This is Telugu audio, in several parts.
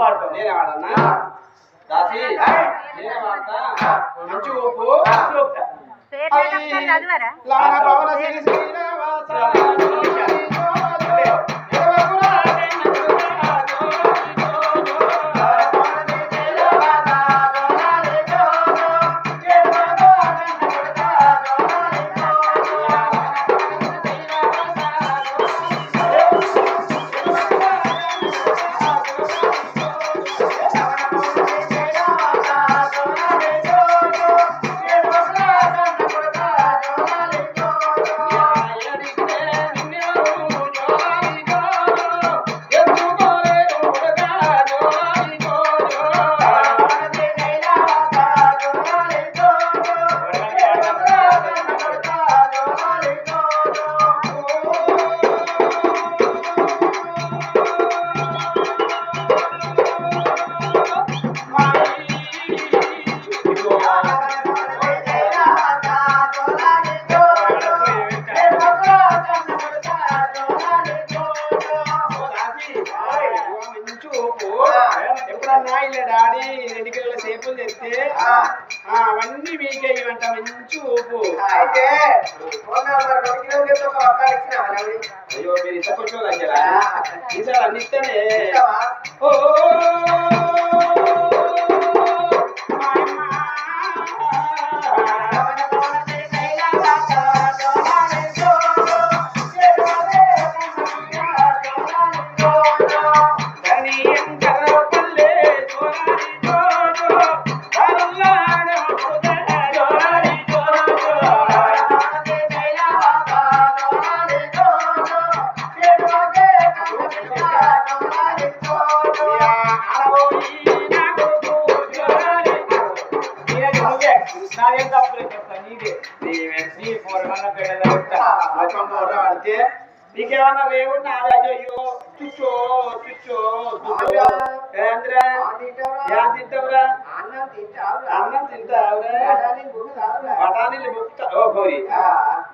వాడతావు. నేనే వాడన్నా దాసి నేనే వాడతా. మంచి ఊపు లాన పవన శ్రీ శ్రీనివాస ఎప్పుడన్నా ఇలా డాడీ 2 కిలోల సేపులు తెస్తే అవన్నీ మీకే ఇవంట మంచి ఊపు. అయితే అయ్యో మీరు ఇంత కొంచెం దగ్గరా ఈసారి అన్ని ఇస్తేనే ఓ నీకేమన్నా రేవున్నా అయ్యో చుచ్చో చుచ్చో తింటావురా అన్నం తింటావురా బఠానీలు బుక్తా పోయి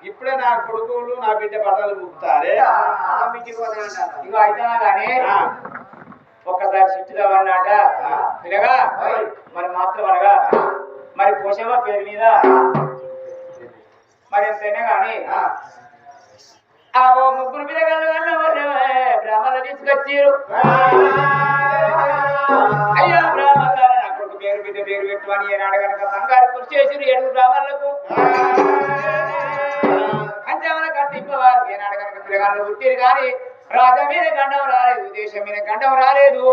ఇప్పుడే నా కొడుకులు నా బిడ్డ బఠాలు బుక్తారే ఇగో అయితే కానీ ఒక్కసారి చుట్టుగా అన్నాట పిల్లగా మరి మాత్రం అనగా మరి పోషమ్మ పేరు మీద మరి ఎంతైనా కానీ ఆ ముగ్గురు పిల్లగాళ్ళు బ్రాహ్మణులు తీసుకొచ్చారు. అయ్యో బ్రాహ్మణ నా కొడుకు పేరు బిడ్డ పేరు పెట్టుమని ఏనాడు కనుక బంగారు కృషి చేసారు 7 బ్రాహ్మణులకు. అంతేమన్నా కట్టింపవారు ఏనాడు కనుక పిల్లగాళ్ళు పుట్టిరు కానీ రాజా మీద గండం రాలేదు, దేశం మీద గండం రాలేదు.